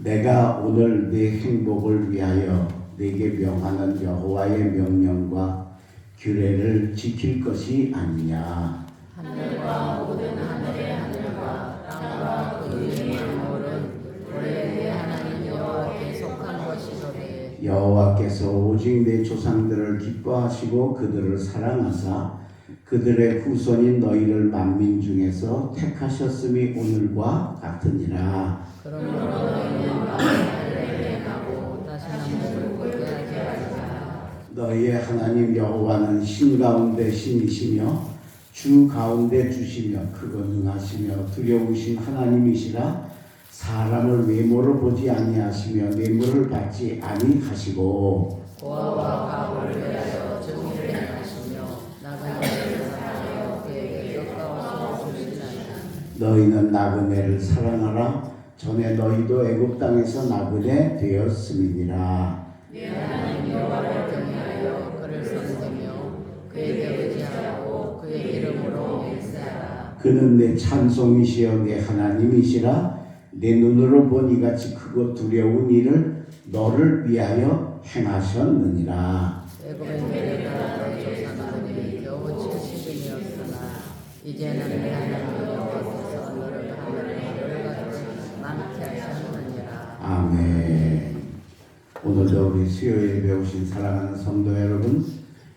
내가 오늘 네 행복을 위하여 네게 명하는 여호와의 명령과 규례를 지킬 것이 아니냐. 하늘과 모든 하늘의 하늘과 땅과 그 위의 만물은 우리의 하나님 여호와께 속한 것이로되 여호와께서 오직 내 조상들을 기뻐하시고 그들을 사랑하사 그들의 후손인 너희를 만민 중에서 택하셨음이 오늘과 같으니라. 그러므로 너희는 마음을 행하고 다시는 물고 하지 말라. 너희의 하나님 여호와는 신 가운데 신이시며 주 가운데 주시며 크고 능하시며 두려우신 하나님이시라. 사람을 외모로 보지 아니하시며 뇌물을 받지 아니하시고 고아와 가부를 위하여 정의를 행하시며 나그네를 사랑하여 그에게 역가워서 주시나니 너희는 나그네를 사랑하라. 전에 너희도 애굽 땅에서 나그네 되었음이니라. 네 하나님 여호와를 경외하여 그를 섬기며 그에게 의지하고 그의 이름으로 맹세하라. 그는 내 찬송이시여 내 하나님이시라. 내 눈으로 본 이같이 크고 두려운 일을 너를 위하여 행하셨느니라. 애굽에 내려가던 조상들이 겨우 70인이었으나 이제는 내 하나님 여호와께서 너를 하늘에 별같이 많게 하셨느니라. 아멘. 오늘도 우리 수요일에 배우신 사랑하는 성도 여러분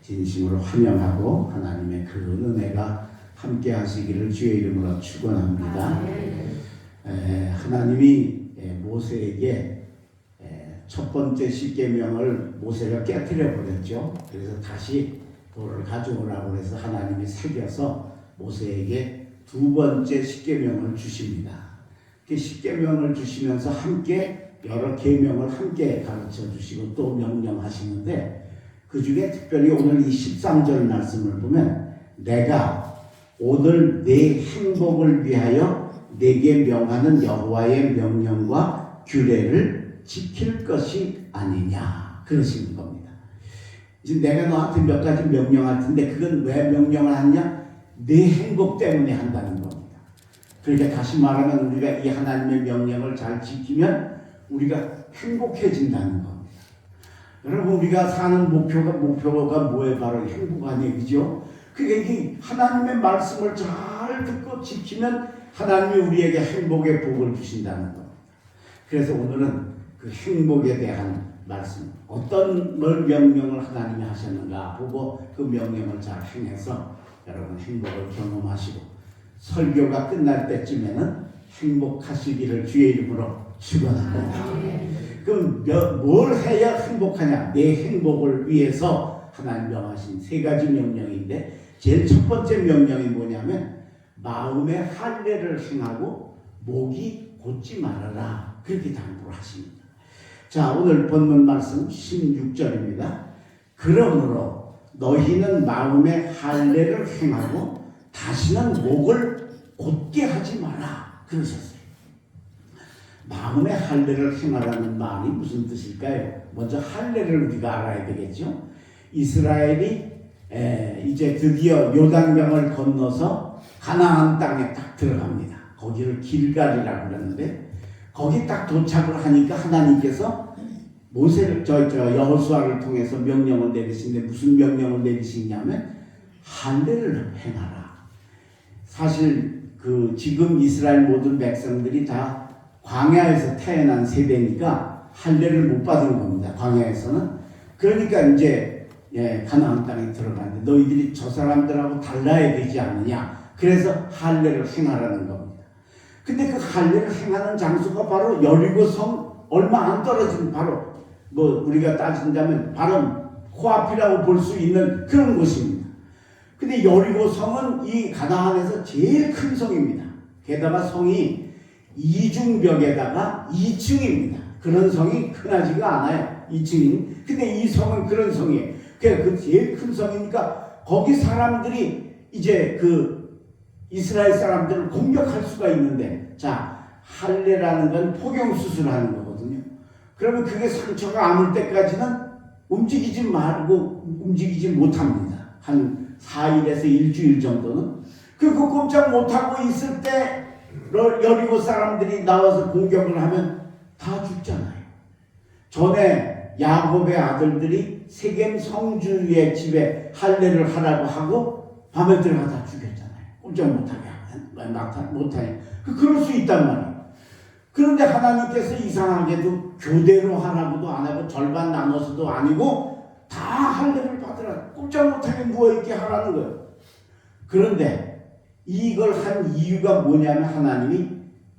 진심으로 환영하고 하나님의 그 은혜가 함께 하시기를 주의 이름으로 축원합니다. 하나님이 모세에게 첫 번째 십계명을 모세가 깨뜨려 버렸죠. 그래서 다시 돌을 가져오라고 해서 하나님이 새겨서 모세에게 두 번째 십계명을 주십니다. 그 십계명을 주시면서 함께 여러 계명을 함께 가르쳐 주시고 또 명령하시는데 그 중에 특별히 오늘 이 13절 말씀을 보면 내가 오늘 내 행복을 위하여 내게 명하는 여호와의 명령과 규례를 지킬 것이 아니냐 그러시는 겁니다. 이제 내가 너한테 몇 가지 명령할 텐데 그건 왜 명령을 하냐? 내 행복 때문에 한다는 겁니다. 그러니까 다시 말하면 우리가 이 하나님의 명령을 잘 지키면 우리가 행복해진다는 겁니다. 여러분 우리가 사는 목표가 뭐예요? 바로 행복 아니에요, 그죠? 그게 이 하나님의 말씀을 잘 듣고 지키면 하나님이 우리에게 행복의 복을 주신다는 겁니다. 그래서 오늘은 그 행복에 대한 말씀, 어떤 명령을 하나님이 하셨는가 보고 그 명령을 잘 행해서 여러분 행복을 경험하시고 설교가 끝날 때쯤에는 행복하시기를 주의 이름으로 축원합니다. 그럼 뭘 해야 행복하냐? 내 행복을 위해서 하나님 명하신 세 가지 명령인데 제일 첫 번째 명령이 뭐냐면 마음의 할례를 행하고 목이 곧지 말아라. 그렇게 당부를 하십니다. 자, 오늘 본문 말씀 16절입니다. 그러므로 너희는 마음의 할례를 행하고 다시는 목을 곧게 하지 마라. 그러셨어요. 마음의 할례를 행하라는 말이 무슨 뜻일까요? 먼저 할례를 우리가 알아야 되겠죠. 이스라엘이 이제 드디어 요단강을 건너서 가나안 땅에 딱 들어갑니다. 거기를 길갈이라고 그러는데 거기 딱 도착을 하니까 하나님께서 모세를 여호수아를 통해서 명령을 내리시는데 무슨 명령을 내리시냐면 할례를 행하라. 사실 그 지금 이스라엘 모든 백성들이 다 광야에서 태어난 세대니까 할례를 못 받은 겁니다. 광야에서는. 그러니까 이제 가나안 땅에 들어가는데 너희들이 저 사람들하고 달라야 되지 않느냐. 그래서 할례를 행하라는 겁니다. 근데 그 할례를 행하는 장소가 바로 여리고성 얼마 안 떨어진 바로 우리가 따진다면 바로 코앞이라고 볼 수 있는 그런 곳입니다. 근데 여리고성은 이 가나안에서 제일 큰 성입니다. 게다가 성이 이중벽에다가 2층입니다. 그런 성이 흔하지가 않아요. 2층이. 근데 이 성은 그런 성이에요. 그 제일 큰 성이니까 거기 사람들이 이제 그 이스라엘 사람들을 공격할 수가 있는데 자, 할례라는 건 포경수술하는 거거든요. 그러면 그게 상처가 아물 때까지는 움직이지 못합니다. 한 4일에서 일주일 정도는. 그 꼼짝 못하고 있을 때 여리고 사람들이 나와서 공격을 하면 다 죽잖아요. 전에 야곱의 아들들이 세겜 성주의 집에 할례를 하라고 하고 밤에 들어가다 죽였잖아요. 꼼짝 못하게. 그럴 수 있단 말이에요. 그런데 하나님께서 이상하게도 교대로 하라고도 안 하고 절반 나눠서도 아니고 다 할례를 받으라. 꼼짝 못하게 누워있게 하라는 거예요. 그런데 이걸 한 이유가 뭐냐면 하나님이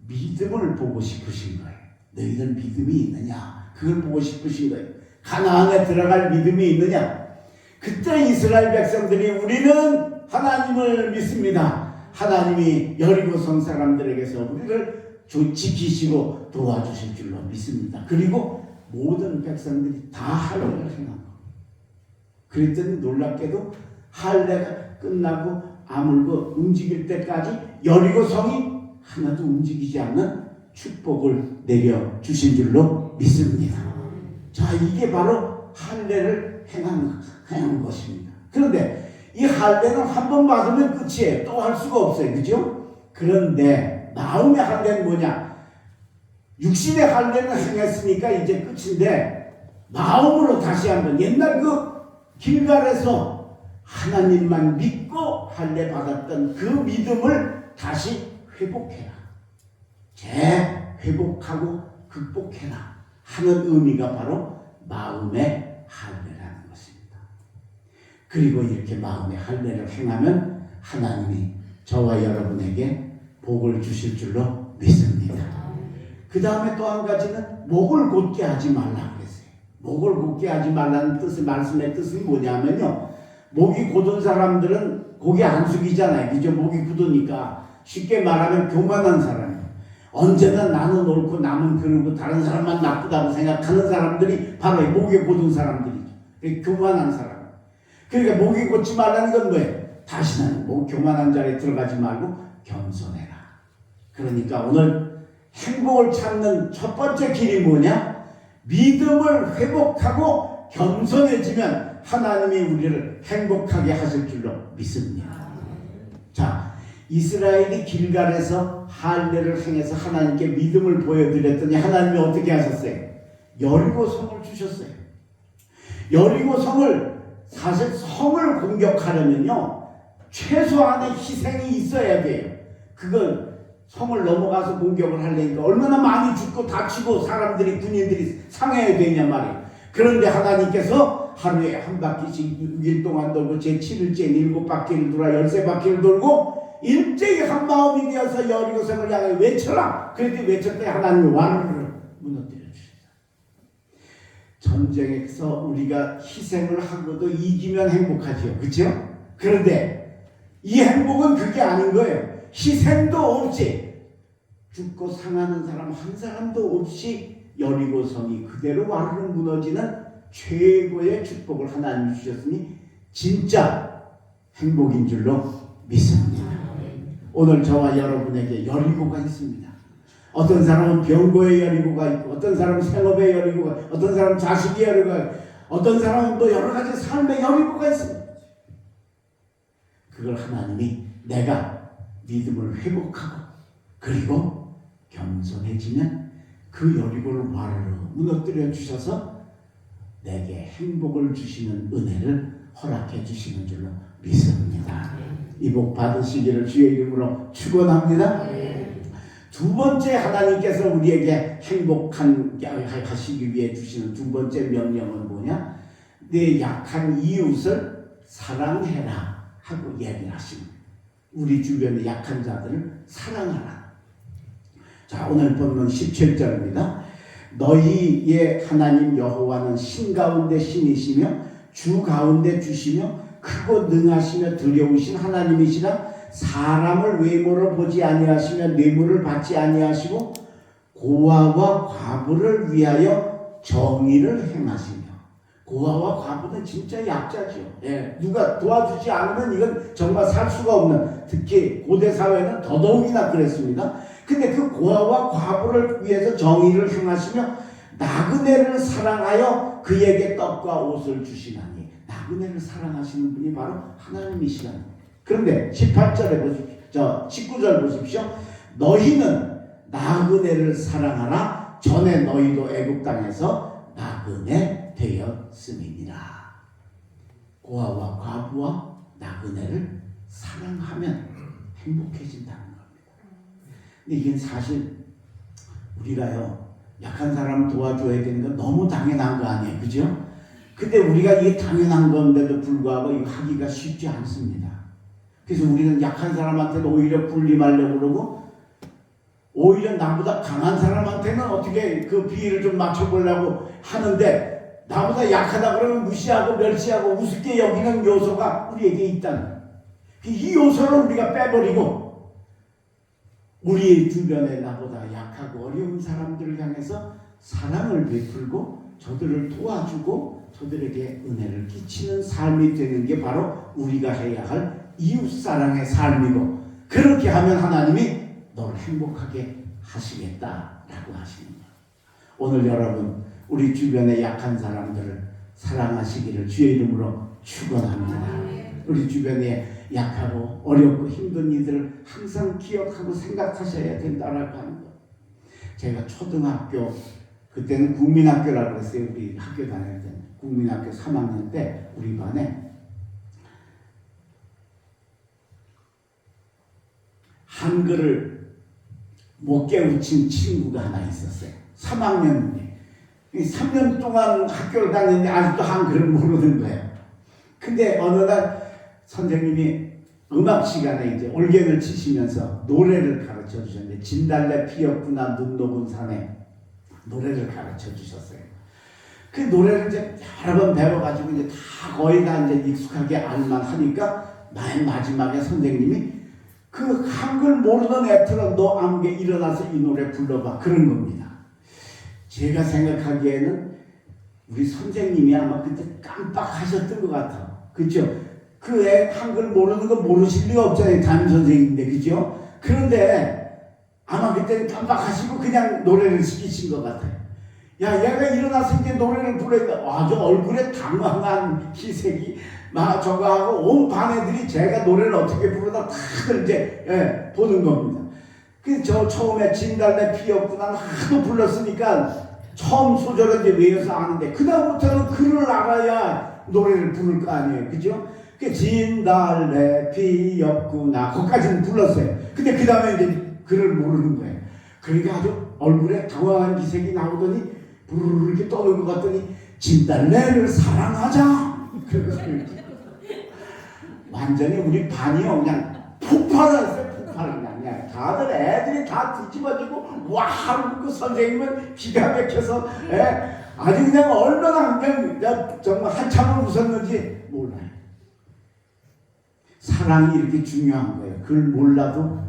믿음을 보고 싶으신 거예요. 너희들 믿음이 있느냐? 그걸 보고 싶으신 거예요. 가나안에 들어갈 믿음이 있느냐? 그때 이스라엘 백성들이 우리는 하나님을 믿습니다. 하나님이 여리고성 사람들에게서 우리를 지키시고 도와주실 줄로 믿습니다. 그리고 모든 백성들이 다 할례를 행한 거. 그랬더니 놀랍게도 할례가 끝나고 아물고 움직일 때까지 여리고성이 하나도 움직이지 않는 축복을 내려주신 줄로 믿습니다. 자, 이게 바로 할례를 행한 것입니다. 그런데 이 할례는 한 번 받으면 끝이에요. 또 할 수가 없어요. 그죠? 그런데 마음의 할례는 뭐냐? 육신의 할례는 행했으니까 이제 끝인데 마음으로 다시 한번 옛날 그 길갈에서 하나님만 믿고 할례 받았던 그 믿음을 다시 회복해라. 재회복하고 극복해라 하는 의미가 바로 마음의 할례라는 것입니다. 그리고 이렇게 마음의 할례를 행하면 하나님이 저와 여러분에게 복을 주실 줄로 믿습니다. 그 다음에 또 한 가지는 목을 곧게 하지 말라 그랬어요. 목을 곧게 하지 말라는 말씀의 뜻은 뭐냐면요. 목이 곧은 사람들은 고개 안 숙이잖아요. 그죠? 목이 굳으니까 쉽게 말하면 교만한 사람이에요. 언제나 나는 옳고 남은 그르고 다른 사람만 나쁘다고 생각하는 사람들이 바로 목이 곧은 사람들이죠. 교만한 사람. 그러니까 목이 곧지 말라는 건 뭐예요? 다시는 교만한 자리에 들어가지 말고 겸손해라. 그러니까 오늘 행복을 찾는 첫 번째 길이 뭐냐? 믿음을 회복하고 겸손해지면 하나님이 우리를 행복하게 하실 줄로 믿습니다. 자, 이스라엘이 길갈에서 할례를 행해서 하나님께 믿음을 보여드렸더니 하나님이 어떻게 하셨어요? 여리고성을 주셨어요. 여리고성을 사실 성을 공격하려면요 최소한의 희생이 있어야 돼요. 그건 성을 넘어가서 공격을 하려니까 얼마나 많이 죽고 다치고 사람들이 군인들이 상해야 되냐 말이에요. 그런데 하나님께서 하루에 한 바퀴씩 6일 동안 돌고 제7일째 7바퀴를 돌아 13바퀴를 돌고 일제히 한 마음이 되어서 여리고성을 향해 외쳐라. 그랬더니 외쳤더니 하나님이 와르르 무너뜨려 주셨다. 전쟁에서 우리가 희생을 하고도 이기면 행복하죠. 그렇죠? 그런데 이 행복은 그게 아닌 거예요. 희생도 없이 죽고 상하는 사람 한 사람도 없이 여리고성이 그대로 와르르 무너지는 최고의 축복을 하나님 주셨으니 진짜 행복인 줄로 믿습니다. 오늘 저와 여러분에게 여리고가 있습니다. 어떤 사람은 병고의 여리고가 있고 어떤 사람은 생업의 여리고가 있고 어떤 사람은 자식의 여리고가 있고 어떤 사람은 또 여러 가지 삶의 여리고가 있습니다. 그걸 하나님이 내가 믿음을 회복하고 그리고 겸손해지면 그 여리고를 와르르 무너뜨려 주셔서 내게 행복을 주시는 은혜를 허락해 주시는 줄로 믿습니다. 이 복 받으시기를 주의 이름으로 축원합니다. 두 번째 하나님께서 우리에게 행복하게 하시기 위해 주시는 두 번째 명령은 뭐냐? 내 약한 이웃을 사랑해라 하고 얘기를 하십니다. 우리 주변의 약한 자들을 사랑하라. 자, 오늘 본문 17절입니다. 너희의 하나님 여호와는 신 가운데 신이시며 주 가운데 주시며 크고 능하시며 두려우신 하나님이시라. 사람을 외모로 보지 아니하시며 뇌물을 받지 아니하시고 고아와 과부를 위하여 정의를 행하시며. 고아와 과부는 진짜 약자죠. 예, 누가 도와주지 않으면 이건 정말 살 수가 없는, 특히 고대 사회는 더더욱이나 그랬습니다. 근데 그 고아와 과부를 위해서 정의를 행하시며 나그네를 사랑하여 그에게 떡과 옷을 주시나니. 나그네를 사랑하시는 분이 바로 하나님이시라는 거예요. 그런데 18절에 보십시오. 19절 보십시오. 너희는 나그네를 사랑하라. 전에 너희도 애굽 땅에서 나그네 되었음이니라. 고아와 과부와 나그네를 사랑하면 행복해진다는 겁니다. 근데 이게 사실 우리가요, 약한 사람 도와줘야 되는 건 너무 당연한 거 아니에요, 그죠? 근데 우리가 이게 당연한 건데도 불구하고 이거 하기가 쉽지 않습니다. 그래서 우리는 약한 사람한테는 오히려 군림하려고 그러고, 오히려 나보다 강한 사람한테는 어떻게 그 비위를 좀 맞춰보려고 하는데, 나보다 약하다 그러면 무시하고 멸시하고 우습게 여기는 요소가 우리에게 있다는, 이 요소를 우리가 빼버리고 우리 주변에 나보다 약하고 어려운 사람들을 향해서 사랑을 베풀고 저들을 도와주고 저들에게 은혜를 끼치는 삶이 되는 게 바로 우리가 해야 할 이웃사랑의 삶이고, 그렇게 하면 하나님이 너를 행복하게 하시겠다라고 하시는 거예요. 오늘 여러분, 우리 주변에 약한 사람들을 사랑하시기를 주의 이름으로 축원합니다. 우리 주변에 약하고 어렵고 힘든 이들을 항상 기억하고 생각하셔야 된다라고 하는 거. 제가 초등학교, 그때는 국민학교라고 했어요. 우리 학교 다닐 때는 국민학교 3학년 때 우리 반에 한글을 못 깨우친 친구가 하나 있었어요. 3학년인데 3년 동안 학교를 다녔는데 아직도 한글을 모르는 거예요. 근데 어느 날 선생님이 음악 시간에 이제 올갱을 치시면서 노래를 가르쳐 주셨는데, 진달래 피었구나 눈 녹은 산에 노래를 가르쳐 주셨어요. 그 노래를 이제 여러 번 배워가지고 이제 다 거의 다 이제 익숙하게 알만 하니까 맨 마지막에 선생님이 그 한글 모르는 애처럼 너 아무게 일어나서 이 노래 불러봐, 그런 겁니다. 제가 생각하기에는 우리 선생님이 아마 그때 깜빡하셨던 것 같아. 그죠? 그 애 한글 모르는 거 모르실 리가 없잖아요. 담임 선생님인데, 그죠? 그런데 아마 그때는 깜빡하시고 그냥 노래를 시키신 것 같아요. 야, 얘가 일어나서 이제 노래를 부르니까 아주 얼굴에 당황한 기색이 막 저거 하고 온 반 애들이 제가 노래를 어떻게 부르나 다들 이제 보는 겁니다. 그 저 처음에 진달래 피었구나 하도 불렀으니까 처음 소절을 이제 외워서 아는데, 그 다음부터는 글을 알아야 노래를 부를 거 아니에요, 그죠? 그 진달래 피었구나 거기까지는 불렀어요. 근데 그 다음에 이제 글을 모르는 거예요. 그러니까 아주 얼굴에 당황한 기색이 나오더니 부르르 이렇게 떠는 것 같더니 진달래를 사랑하자. 완전히 우리 반이요 그냥 폭발했어요. 폭발. 그냥 다들 애들이 다 뒤집어지고 와 하고, 선생님은 기가 막혀서 아주 그냥 얼마나 그냥 정말 한참을 웃었는지 몰라요. 사랑이 이렇게 중요한 거예요. 그걸 몰라도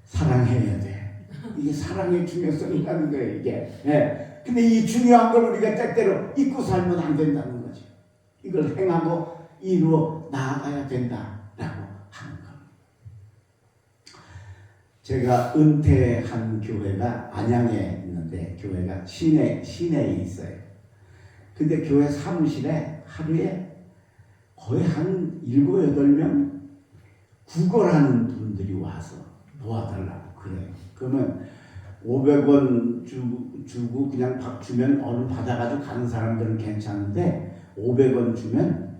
사랑해야 돼. 이게 사랑의 중요성이라는 거예요, 이게. 근데 이 중요한 걸 우리가 때때로 잊고 살면 안 된다는 거죠. 이걸 행하고 이루어 나아가야 된다라고 하는 겁니다. 제가 은퇴한 교회가 안양에 있는데, 교회가 시내에 있어요. 근데 교회 사무실에 하루에 거의 한 7, 8명 구걸하는 분들이 와서 도와달라고 그래요. 그러면 500원 주고 그냥 밥 주면 얼른 받아가지고 가는 사람들은 괜찮은데 500원 주면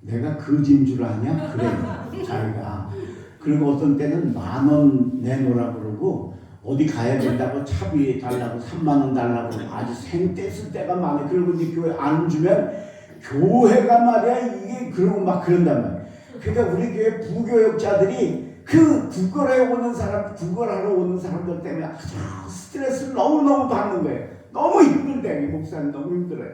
내가 거진 줄 아냐? 그래요. 자기가. 그리고 어떤 때는 10,000원 내놓으라 그러고 어디 가야 된다고 차비 달라고 30,000원 달라고 아주 생떼 쓸 때가 많아요. 그리고 이제 교회 안 주면 교회가 말이야 이게 그러고 막 그런단 말이에요. 그러니까 우리 교회 부교역자들이 그 구걸하러 오는 사람들 때문에 아주 스트레스를 너무너무 받는 거예요. 너무 힘들대. 목사님 너무 힘들어요.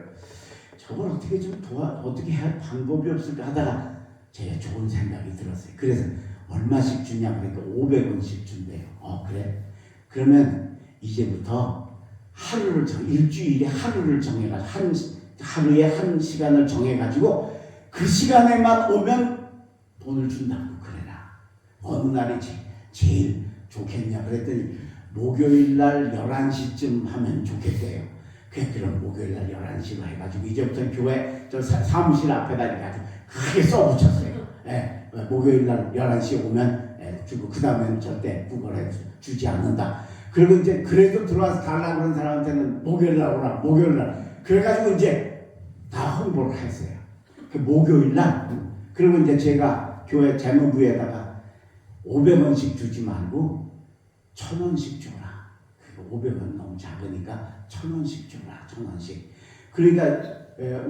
저걸 어떻게 좀 어떻게 할 방법이 없을까 하다가 제가 좋은 생각이 들었어요. 그래서 얼마씩 주냐 그러니까 500원씩 준대요. 그래? 그러면 이제부터 일주일에 하루를 정해가지고 하루에 1시간을 정해가지고 그 시간에만 오면 돈을 준다고 그래라. 어느 날이 제일 좋겠냐 그랬더니 목요일날 11시쯤 하면 좋겠대요. 그럼 목요일날 11시로 해가지고 이제부터 교회 저 사무실 앞에다 이렇게 크게 써붙였어요. 목요일날 11시에 오면 주고 그 다음에는 절대 구걸해 주지 않는다. 그리고 이제 그래도 들어와서 달라고 그런 사람한테는 목요일 날 오라, 목요일 날. 그래가지고 이제 다 홍보를 했어요. 그 목요일 날. 그리고 이제 제가 교회 재무부에다가 500원씩 주지 말고 1,000원씩 줘라. 500원 너무 작으니까 1,000원씩 줘라. 1,000원씩. 그러니까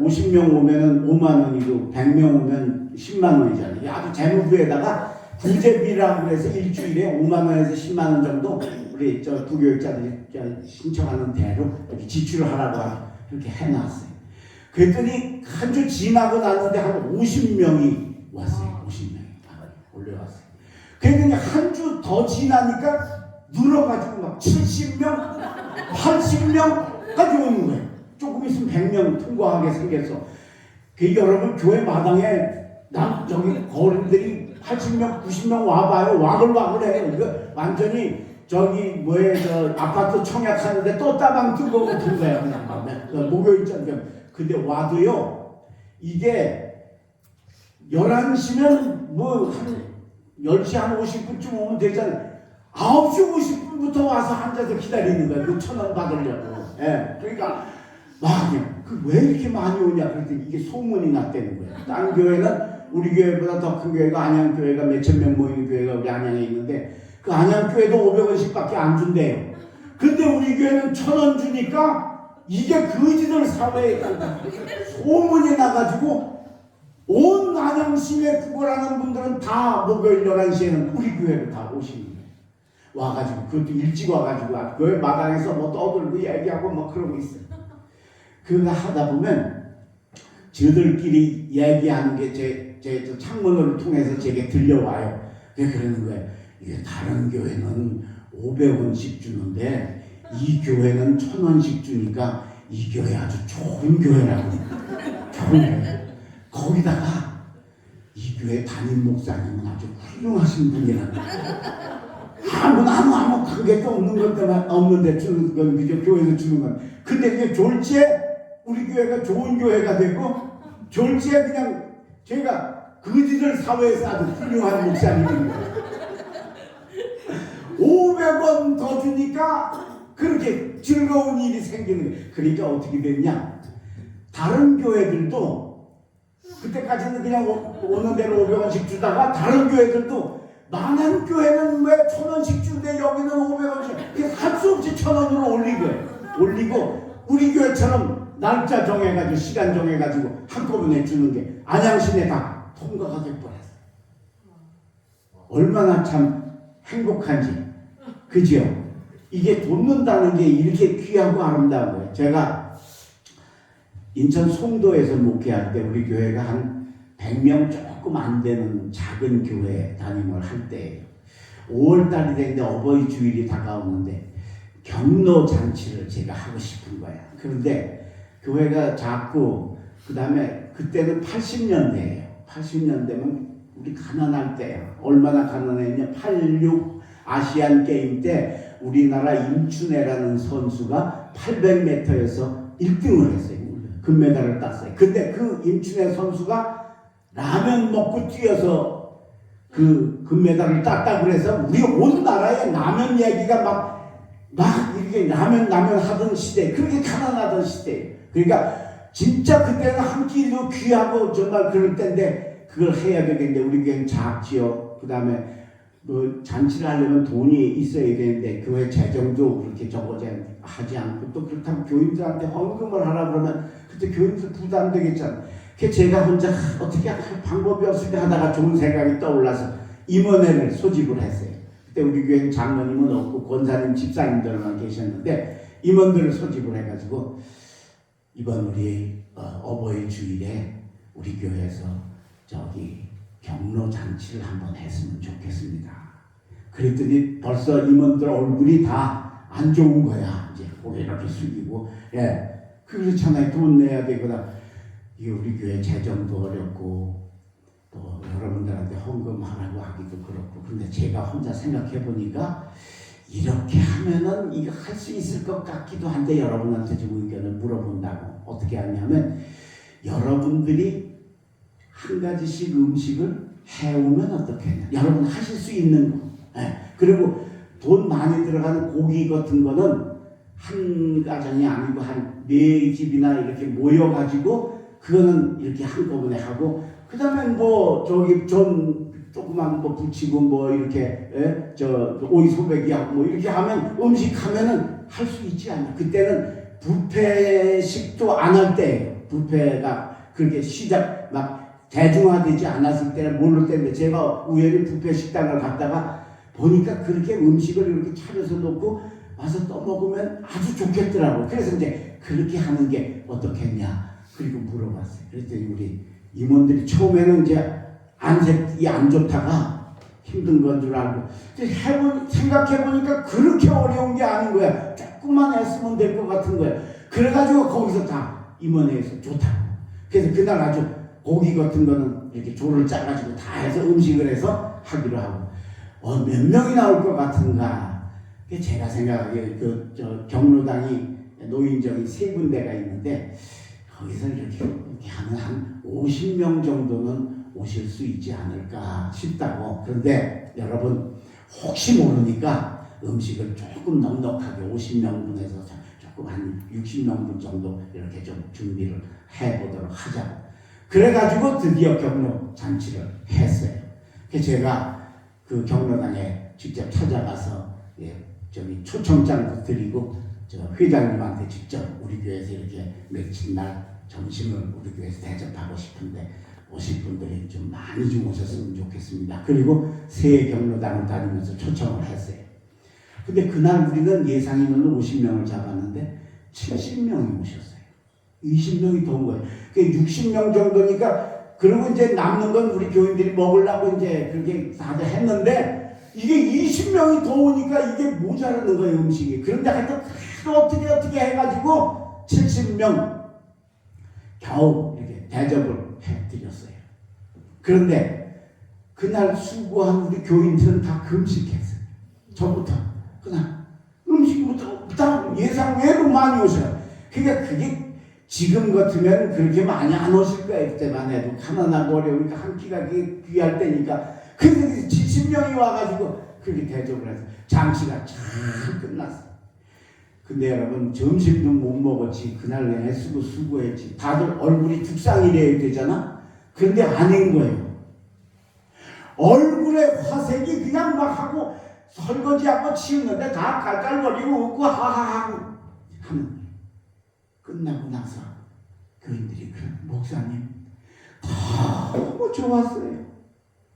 50명 오면은 5만 원이고 100명 오면 10만 원이잖아요. 아주 재무부에다가 구제비라고 해서 일주일에 5만 원에서 10만 원 정도 우리 저 부교육자들이 신청하는 대로 이렇게 지출을 하라고 이렇게 해놨어요. 그랬더니 한 주 지나고 났는데 한 50명이 왔어요. 50명이 올려왔어요. 그랬더니 한 주 더 지나니까 늘어가지고 막 70명, 80명까지 오는 거예요. 조금 있으면 100명 통과하게 생겼어. 그 여러분 교회 마당에 저기 거린들이 80명, 90명 와봐요. 와글와글해. 이거 완전히 저기 뭐에 저 아파트 청약하는데 또 따방 뜨고 같은 거야. 그냥 목요일 저녁. 근데 와도요. 이게 11시면 뭐 한 10시 한 50분쯤 오면 되잖아요. 9시 50분부터 와서 앉아서 기다리는 거야. 그 1,000원 받으려고. 예. 그러니까 막 왜 이렇게 많이 오냐 그랬더니 이게 소문이 났다는 거예요. 딴 교회는 우리 교회보다 더 큰 교회가 안양교회가 몇천 명 모이는 교회가 우리 안양에 있는데 그 안양교회도 500원씩밖에 안 준대요. 근데 우리 교회는 1,000원 주니까 이게 거지들 사회에 소문이 나가지고 온 안양시에 구걸하는 분들은 다 목요일 11시에는 우리 교회로 다 오시는 거예요. 와가지고 그것도 일찍 와가지고 교회 마당에서 뭐 떠들고 얘기하고 뭐 그러고 있어요. 그거 하다 보면 저들끼리 얘기하는 게 제 창문을 통해서 제게 들려와요. 그러는 거예요. 이게 다른 교회는 500원씩 주는데 이 교회는 1,000원씩 주니까 이 교회 아주 좋은 교회라고. 좋은 교회. 거기다가 이 교회 담임 목사님은 아주 훌륭하신 분이라고. 아무 관계도 없는 것 때문에 없는데 주는 건 그저 교회에서 주는 건. 근데 그게 졸지에 우리 교회가 좋은 교회가 되고 졸지에 그냥 제가 거지들 사회에서 아주 훌륭한 목사님입니다. 500원 더 주니까 그렇게 즐거운 일이 생기는 거예요. 그러니까 어떻게 됐냐? 다른 교회들도 그때까지는 그냥 오는 대로 500원씩 주다가 다른 교회들도 많은 교회는 왜 1,000원씩 주는데 여기는 500원씩 할 수 없이 1,000원으로 올리고 우리 교회처럼 날짜 정해가지고 시간 정해가지고 한꺼번에 주는 게 안양시내 다 통과가 돼버렸어요. 얼마나 참 행복한지. 그죠? 이게 돕는다는 게 이렇게 귀하고 아름다운 거예요. 제가 인천 송도에서 목회할 때 우리 교회가 한 100명 조금 안 되는 작은 교회 담임을 할 때예요. 5월달이 됐는데 어버이 주일이 다가오는데 경로 잔치를 제가 하고 싶은 거야. 그런데 교회가 작고 그 다음에 그때는 80년대예요. 80년대면 우리 가난할 때예요. 얼마나 가난했냐. 86 아시안 게임 때 우리나라 임춘애라는 선수가 800m에서 1등을 했어요. 금메달을 땄어요. 근데 그 임춘애 선수가 라면 먹고 뛰어서 그 금메달을 땄다고 그래서 우리 온 나라에 라면 얘기가 막 이렇게 라면 하던 시대, 그렇게 가난하던 시대. 그러니까 진짜 그때는 한 끼도 귀하고 정말 그럴 때인데 그걸 해야 되겠는데 우리 교회는 작지요. 그 다음에 뭐 잔치를 하려면 돈이 있어야 되는데 교회 재정도 그렇게 하지 않고 또 그렇다면 교인들한테 헌금을 하라 그러면 그때 교인들 부담되겠잖아요. 그래서 제가 혼자 어떻게 할 방법이 없을 때 하다가 좋은 생각이 떠올라서 임원회를 소집을 했어요. 그때 우리 교회는 장로님은 없고 권사님, 집사님들만 계셨는데 임원들을 소집을 해가지고 이번 우리 어버이 주일에 우리 교회에서 저기 경로 잔치를 한번 했으면 좋겠습니다. 그랬더니 벌써 임원들 얼굴이 다 안 좋은 거야. 이제 고개 이렇게 숙이고, 그렇잖아요. 돈 내야 되거나 이게 우리 교회 재정도 어렵고 또 여러분들한테 헌금하라고 하기도 그렇고. 근데 제가 혼자 생각해 보니까 이렇게 하면은 이거 할 수 있을 것 같기도 한데 여러분한테 좀 의견을 물어본다고. 어떻게 하냐면 여러분들이 한 가지씩 음식을 해오면 어떻겠냐. 여러분 하실 수 있는 거. 그리고 돈 많이 들어가는 고기 같은 거는 한 가정이 아니고 한 네 집이나 이렇게 모여가지고 그거는 이렇게 한꺼번에 하고, 그 다음에 뭐 저기 좀 조그만 거 붙이고 뭐 이렇게 저 오이 소배기하고 뭐 이렇게 하면 음식 하면은 할 수 있지 않나. 그때는 뷔페식도 안 할 때예요. 뷔페가 그렇게 시작 막 대중화되지 않았을 때는 모를 때인데, 제가 우연히 뷔페 식당을 갔다가 보니까 그렇게 음식을 이렇게 차려서 놓고 와서 떠먹으면 아주 좋겠더라고. 그래서 이제 그렇게 하는 게 어떻겠냐 그리고 물어봤어요. 그랬더니 우리 임원들이 처음에는 이제 안 좋다가 힘든 건 줄 알고, 생각해보니까 그렇게 어려운 게 아닌 거야. 조금만 애쓰면 될 것 같은 거야. 그래가지고 거기서 다 임원회에서 좋다고. 그래서 그날 아주 고기 같은 거는 이렇게 조를 짜가지고 다 해서 음식을 해서 하기로 하고, 몇 명이 나올 것 같은가. 제가 생각하기에 경로당이 노인정이 3군데가 있는데, 거기서 이렇게 하면 한 50명 정도는 오실 수 있지 않을까 싶다고. 그런데 여러분, 혹시 모르니까 음식을 조금 넉넉하게 50명분에서 조금 한 60명분 정도 이렇게 좀 준비를 해보도록 하자고. 그래가지고 드디어 경로 잔치를 했어요. 그래서 제가 그 경로당에 직접 찾아가서 저기 초청장도 드리고, 저 회장님한테 직접 우리 교회에서 이렇게 며칠 날 점심을 우리 교회에서 대접하고 싶은데 오실 분들이 좀 많이 좀 오셨으면 좋겠습니다. 그리고 새 경로당을 다니면서 초청을 했어요. 근데 그날 우리는 예상 인원은 50명을 잡았는데 70명이 오셨어요. 20명이 더 온 거예요. 그게 60명 정도니까, 그리고 이제 남는 건 우리 교인들이 먹으려고 이제 그렇게 다들 했는데, 이게 20명이 더 오니까 이게 모자라는 거예요, 음식이. 그런데 하여튼 어떻게 해가지고 70명 겨우 이렇게 대접을 해드렸어요. 그런데 그날 수고한 우리 교인들은 다 금식했어요. 전부터. 그날 음식부터 다 예상 외로 많이 오셔요. 그러니까 그게 지금 같으면 그렇게 많이 안 오실 거예요. 그때만 해도 가난하고 어려우니까 한 끼가 귀할 때니까. 그래서 70명이 와가지고 그렇게 대접을 해서 장치가 잘 끝났어요. 근데 여러분, 점심도 못 먹었지. 그날 내내 수고했지. 다들 얼굴이 죽상이래야 되잖아. 그런데 아닌 거예요. 얼굴에 화색이 그냥 막 하고 설거지하고 치우는데 다 깔깔거리고 웃고 하하하고 하는. 끝나고 나서 교인들이 그런, 목사님 너무 좋았어요.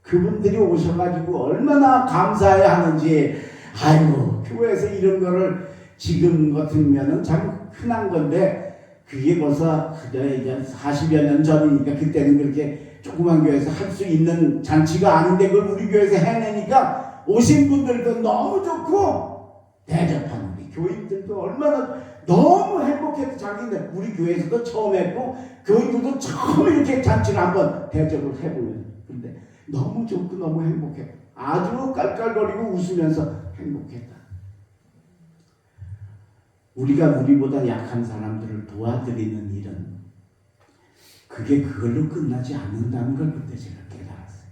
그분들이 오셔가지고 얼마나 감사해야 하는지. 아이고, 교회에서 이런 거를 지금 같으면은 참 흔한 건데, 그게 벌써 이제 40여 년 전이니까 그때는 그렇게 조그만 교회에서 할 수 있는 잔치가 아닌데 그걸 우리 교회에서 해내니까 오신 분들도 너무 좋고, 대접하는 우리 교인들도 얼마나 너무 행복해서, 자기들 우리 교회에서도 처음 했고 교인들도 처음 이렇게 잔치를 한번 대접을 해보는. 근데 너무 좋고 너무 행복해. 아주 깔깔거리고 웃으면서 행복했다. 우리가 우리보다 약한 사람들을 도와드리는 일은 그게 그걸로 끝나지 않는다는 걸 그때 제가 깨달았어요.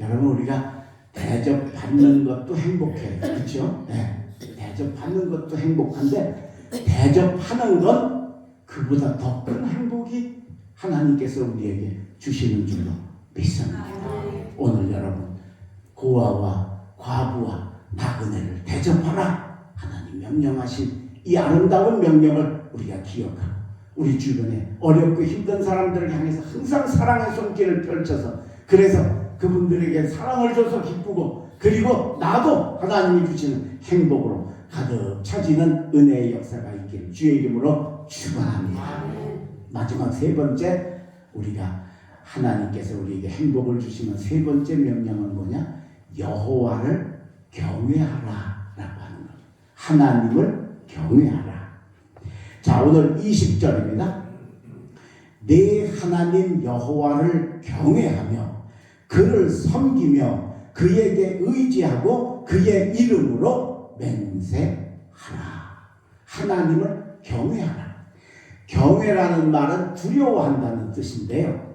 여러분, 우리가 대접받는 것도 행복해요. 그렇죠? 네. 대접받는 것도 행복한데, 대접하는 건 그보다 더 큰 행복이 하나님께서 우리에게 주시는 줄로 믿습니다. 오늘 여러분, 고아와 과부와 나그네를 대접하라 하나님 명령하신 이 아름다운 명령을 우리가 기억하고, 우리 주변에 어렵고 힘든 사람들을 향해서 항상 사랑의 손길을 펼쳐서, 그래서 그분들에게 사랑을 줘서 기쁘고, 그리고 나도 하나님이 주시는 행복으로 가득 차지는 은혜의 역사가 있기를 주의 이름으로 축원합니다. 마지막 3번째, 우리가 하나님께서 우리에게 행복을 주시는 3번째 명령은 뭐냐? 여호와를 경외하라 라고 하는 거죠. 하나님을 경외하라. 자, 오늘 20절입니다. 내 하나님 여호와를 경외하며 그를 섬기며 그에게 의지하고 그의 이름으로 맹세하라. 하나님을 경외하라. 경외라는 말은 두려워한다는 뜻인데요,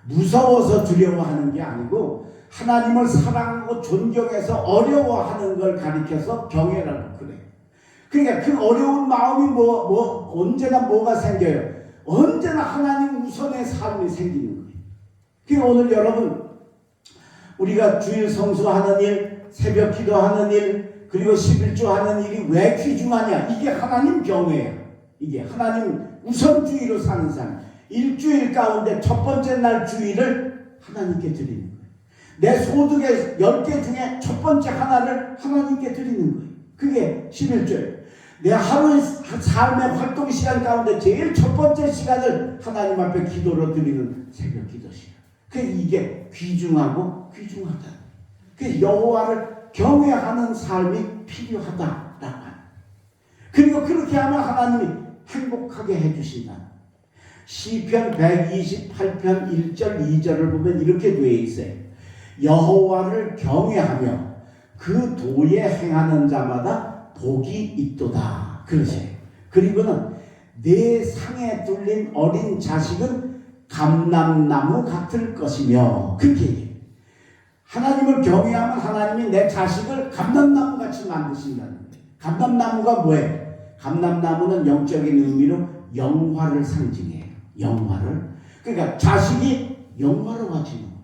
무서워서 두려워하는 게 아니고 하나님을 사랑하고 존경해서 어려워하는 걸 가리켜서 경외라고 그래요. 그러니까 그 어려운 마음이 언제나 뭐가 생겨요? 언제나 하나님 우선의 삶이 생기는 거예요. 그러니까 오늘 여러분, 우리가 주일 성수하는 일, 새벽 기도하는 일, 그리고 11조 하는 일이 왜 귀중하냐? 이게 하나님 경외예요. 이게 하나님 우선주의로 사는 삶. 일주일 가운데 첫 번째 날 주일을 하나님께 드리는 거예요. 내 소득의 10개 중에 첫 번째 하나를 하나님께 드리는 거예요. 그게 11조예요. 내 하루의 삶의 활동 시간 가운데 제일 첫 번째 시간을 하나님 앞에 기도로 드리는 새벽 기도 시간. 이게 귀중하고 귀중하다. 여호와를 경외하는 삶이 필요하다라고 합니다. 그리고 그렇게 하면 하나님이 행복하게 해주신다. 시편 128편 1절 2절을 보면 이렇게 되어 있어요. 여호와를 경외하며 그 도에 행하는 자마다 복이 있도다. 그러세요. 그리고는 내 상에 뚫린 어린 자식은 감람나무 같을 것이며, 그렇게 얘기해요. 하나님을 경외하면 하나님이 내 자식을 감람나무 같이 만드신다는 거예요. 감람나무가 뭐예요? 감람나무는 영적인 의미로 영화를 상징해요. 영화를. 그러니까 자식이 영화로워지는 거예요.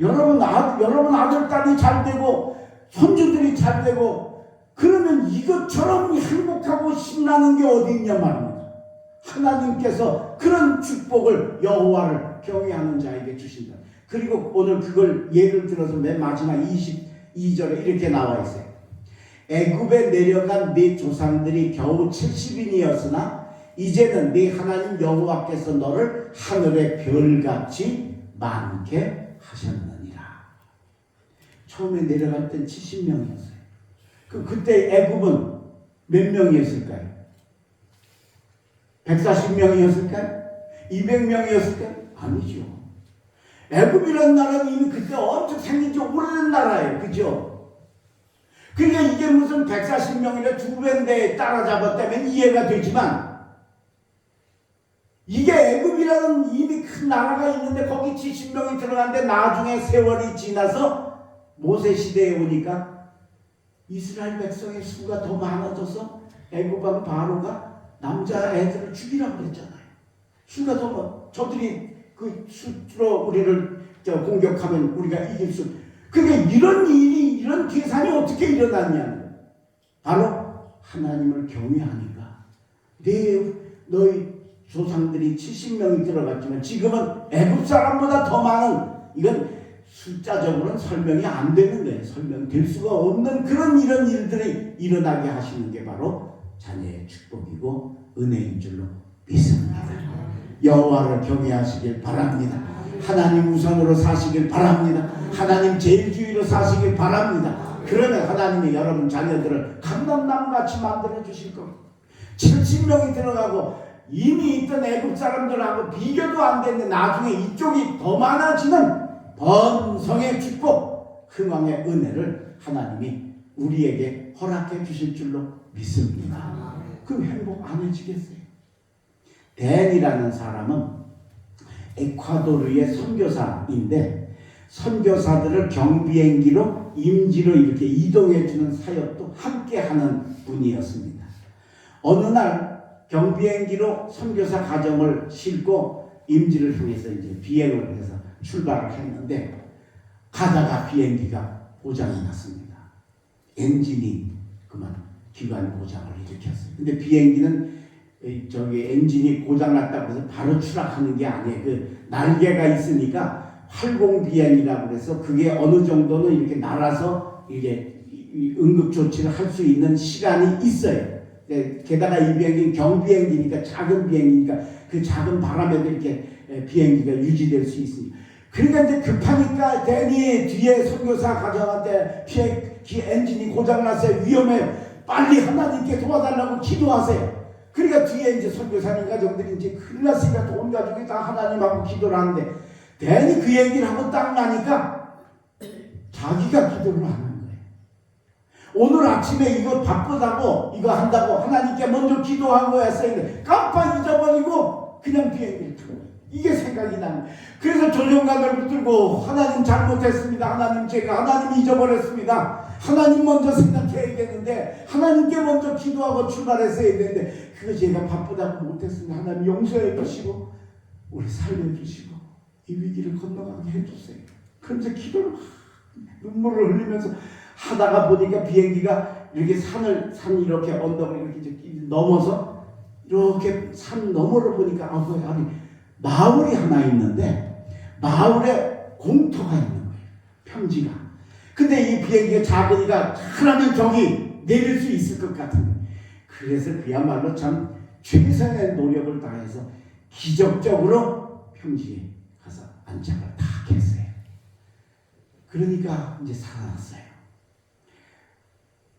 여러분 아들, 딸이 잘 되고 손주들이 잘 되고 그러면 이것처럼 행복하고 신나는 게 어디 있냐 말입니다. 하나님께서 그런 축복을 여호와를 경외하는 자에게 주신다. 그리고 오늘 그걸 예를 들어서 맨 마지막 22절에 이렇게 나와 있어요. 애굽에 내려간 네 조상들이 겨우 70인이었으나 이제는 네 하나님 여호와께서 너를 하늘의 별같이 많게 하셨느니라. 처음에 내려갈 땐 70명이었어요. 그때 애굽은 몇 명이었을까요? 140명이었을까요? 200명이었을까요? 아니죠. 애굽이라는 나라는 이미 그때 엄청 생긴 지 오래된 나라예요. 그죠? 그러니까 이게 무슨 140명이나 2배인데 따라잡았다면 이해가 되지만, 이게 애굽이라는 이미 큰 나라가 있는데 거기 70명이 들어갔는데 나중에 세월이 지나서 모세 시대에 오니까 이스라엘 백성의 수가 더 많아져서 애굽 왕 바로가 남자 애들을 죽이라고 그랬잖아요. 수가 더 저들이 그 수로 우리를 공격하면 우리가 이길 수. 그러니까 이런 계산이 어떻게 일어났냐는, 바로 하나님을 경외하니까. 너희 조상들이 70명이 들어갔지만 지금은 애굽 사람보다 더 많은, 이건 숫자적으로는 설명이 안 되는 거예요. 설명될 수가 없는 이런 일들이 일어나게 하시는 게 바로 자녀의 축복이고 은혜인 줄로 믿습니다. 여호와를 경외하시길 바랍니다. 하나님 우선으로 사시길 바랍니다. 하나님 제일주의로 사시길 바랍니다. 그러면 하나님이 여러분 자녀들을 감람나무같이 만들어 주실 겁니다. 70명이 들어가고 이미 있던 애굽 사람들하고 비교도 안 됐는데 나중에 이쪽이 더 많아지는 번성의 축복, 흥왕의 은혜를 하나님이 우리에게 허락해 주실 줄로 믿습니다. 그럼 행복 안 해지겠어요? 댄이라는 사람은 에콰도르의 선교사인데, 선교사들을 경비행기로 임지로 이렇게 이동해주는 사역도 함께 하는 분이었습니다. 어느 날 경비행기로 선교사 가정을 싣고 임지를 향해서 이제 비행을 해서 출발을 했는데, 가다가 비행기가 고장이 났습니다. 엔진이 그만 기관 고장을 일으켰어요. 근데 비행기는 엔진이 고장났다고 해서 바로 추락하는 게 아니에요. 그 날개가 있으니까 활공비행이라고 해서 그게 어느 정도는 이렇게 날아서 이게 응급조치를 할 수 있는 시간이 있어요. 게다가 이 비행기는 경비행기니까, 작은 비행기니까 그 작은 바람에도 이렇게 비행기가 유지될 수 있습니다. 그러니까 이제 급하니까 댄이 뒤에 선교사 가정한테 엔진이 고장났어요. 위험해요. 빨리 하나님께 도와달라고 기도하세요. 그러니까 뒤에 이제 선교사님 가정들이 이제 큰일 났으니까 온 가족이 다 하나님하고 기도를 하는데, 댄이 그 얘기를 하고 딱 나니까 자기가 기도를 하는 거예요. 오늘 아침에 이거 바쁘다고 이거 한다고 하나님께 먼저 기도하고 했었는데 깜빡 잊어버리고 그냥 비행기를 타고 이게 생각이 나는. 그래서 조정관을 붙들고 하나님 잘못했습니다. 하나님 제가 하나님 잊어버렸습니다. 하나님 먼저 생각해야겠는데 하나님께 먼저 기도하고 출발했어야 되는데 그거 제가 바쁘다고 못했습니다. 하나님 용서해 주시고 우리 살려주시고 이 위기를 건너가게 해주세요. 그런데 기도를 눈물을 흘리면서 하다가 보니까 비행기가 이렇게 산 이렇게 언덕을 이렇게 넘어서 이렇게 산 너머를 보니까 아니 마을이 하나 있는데 마을에 공터가 있는 거예요. 평지가. 근데 이 비행기가 작으니까 하나님 저기 내릴 수 있을 것 같은 거예요. 그래서 그야말로 참 최선의 노력을 다해서 기적적으로 평지에 가서 안착을 다 했어요. 그러니까 이제 살아났어요.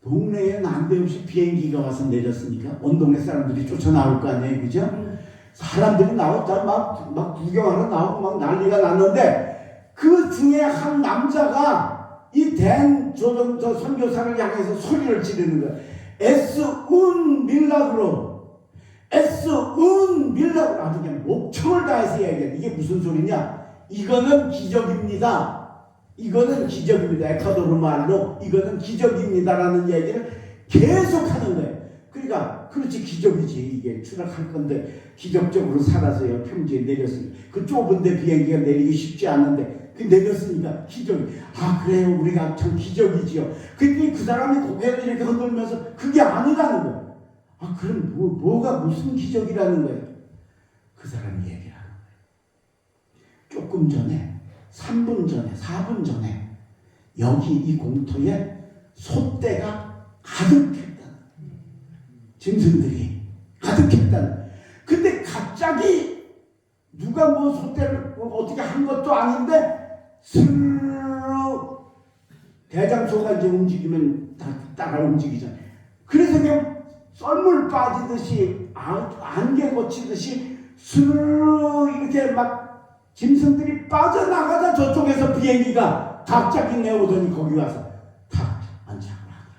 동네에 난데없이 비행기가 와서 내렸으니까 온 동네 사람들이 쫓아나올 거 아니에요, 그죠? 사람들이 나왔다 막 구경하러 나오고 막 난리가 났는데 그 중에 한 남자가 이 댄 저 선교사를 향해서 소리를 지르는 거예요. 에스운 밀라그로, 에스운 밀라그로. 아주 그냥 목청을 다해서 얘기해. 이게 무슨 소리냐? 이거는 기적입니다. 이거는 기적입니다. 에콰도르 말로 이거는 기적입니다라는 얘기를 계속 하는 거예요. 그러니까 그렇지 기적이지. 이게 추락할 건데 기적적으로 살아서요 평지에 내렸으니까 그 좁은데 비행기가 내리기 쉽지 않은데 그 내렸으니까 기적이. 아 그래요 우리가 참 기적이지요. 근데 그 사람이 고개를 이렇게 흔들면서 그게 아니라는 거예요. 아 그럼 뭐가 무슨 기적이라는 거예요. 그 사람이 얘기하는 거예요. 조금 전에 3분 전에 4분 전에 여기 이 공터에 소떼가 가득했다는, 짐승들이 가득했다는. 근데 갑자기 누가 뭐 소떼를 어떻게 한 것도 아닌데 스르르 대장소가 이제 움직이면 다 따라 움직이잖아요. 그래서 그냥 썰물 빠지듯이 안개 거치듯이 스르르 이렇게 막 짐승들이 빠져나가자 저쪽에서 비행기가 갑자기 내오더니 거기 와서 탁 안착을 하더라.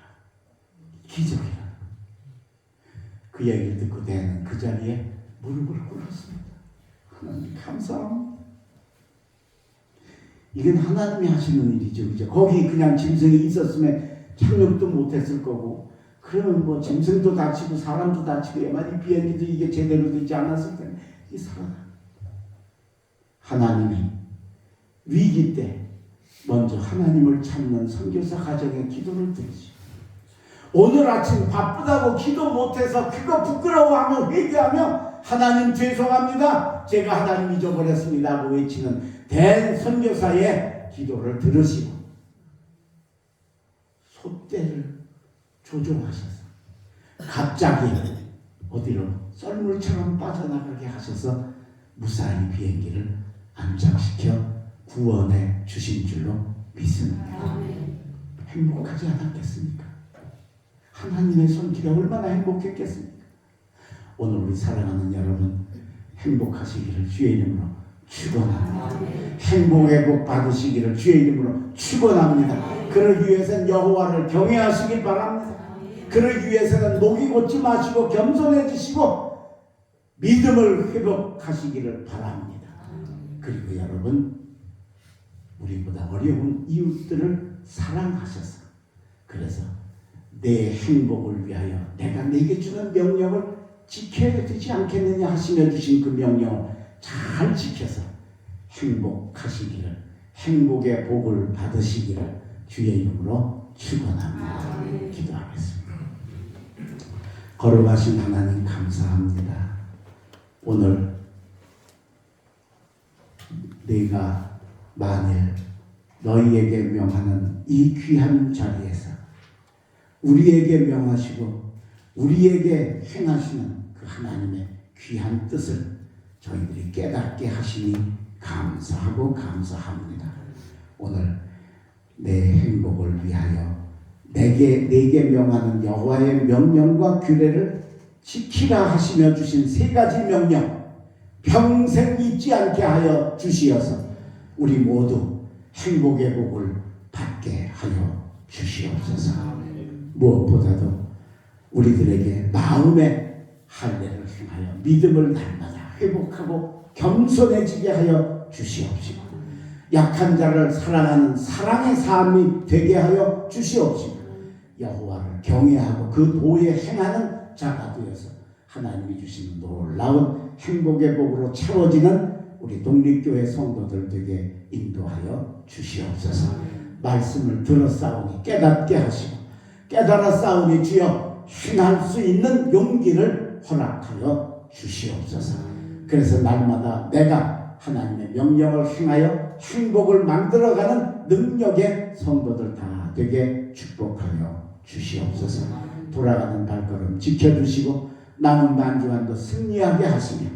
기적이라. 그 얘기를 듣고 내는 그 자리에 무릎을 꿇었습니다. 하나님 감사합니다. 이건 하나님이 하시는 일이죠. 그죠? 거기 그냥 짐승이 있었으면 착륙도 못했을 거고 그러면 뭐 짐승도 다치고 사람도 다치고 이 비행기도 이게 제대로 되지 않았을 텐데 이 살아나. 하나님이 위기 때 먼저 하나님을 찾는 선교사 가정의 기도를 들으시고 오늘 아침 바쁘다고 기도 못해서 그거 부끄러워하며 회개하며 하나님 죄송합니다. 제가 하나님 잊어버렸습니다 하고 외치는 된 선교사의 기도를 들으시고 소떼를 조종하셔서 갑자기 어디로 썰물처럼 빠져나가게 하셔서 무사히 비행기를 안착시켜 구원해 주신 줄로 믿습니다. 행복하지 않았겠습니까? 하나님의 손길에 얼마나 행복했겠습니까? 오늘 우리 사랑하는 여러분 행복하시기를 주의 이름으로 축원합니다. 행복의 복 받으시기를 주의 이름으로 축원합니다. 그러기 위해서는 여호와를 경외하시길 바랍니다. 그러기 위해서는 목이 곧지 마시고 겸손해지시고 믿음을 회복하시기를 바랍니다. 그리고 여러분 우리보다 어려운 이웃들을 사랑하셔서 그래서 내 행복을 위하여 내가 내게 주는 명령을 지켜야 되지 않겠느냐 하시며 주신 그 명령을 잘 지켜서 행복하시기를 행복의 복을 받으시기를 주의 이름으로 축원합니다. 기도하겠습니다. 거룩하신 하나님 감사합니다. 오늘 네가 만일 너희에게 명하는 이 귀한 자리에서 우리에게 명하시고 우리에게 행하시는 그 하나님의 귀한 뜻을 저희들이 깨닫게 하시니 감사하고 감사합니다. 오늘 내 행복을 위하여 내게 명하는 여호와의 명령과 규례를 지키라 하시며 주신 세 가지 명령 평생 잊지 않게 하여 주시어서 우리 모두 행복의 복을 받게 하여 주시옵소서. 무엇보다도 우리들에게 마음의 할례를 행하여 믿음을 날마다 회복하고 겸손해지게 하여 주시옵시고 약한 자를 사랑하는 사랑의 삶이 되게 하여 주시옵시고 여호와를 경외하고 그 도에 행하는 자가 되어서 하나님이 주시는 놀라운 행복의 복으로 채워지는 우리 독립교회 성도들 되게 인도하여 주시옵소서. 말씀을 들었사오니 깨닫게 하시고 깨달았사오니 주여 행할 수 있는 용기를 허락하여 주시옵소서. 그래서 날마다 내가 하나님의 명령을 행하여 행복을 만들어가는 능력의 성도들 다 되게 축복하여 주시옵소서. 돌아가는 발걸음 지켜주시고 남은 만주간도 승리하게 하시며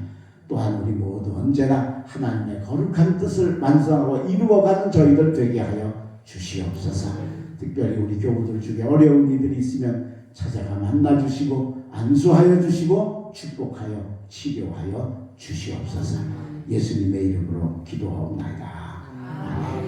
또한 우리 모두 언제나 하나님의 거룩한 뜻을 완성하고 이루어가는 저희들 되게 하여 주시옵소서. 특별히 우리 교우들 중에 어려운 이들이 있으면 찾아가 만나주시고 안수하여 주시고 축복하여 치료하여 주시옵소서. 예수님의 이름으로 기도하옵나이다. 아멘.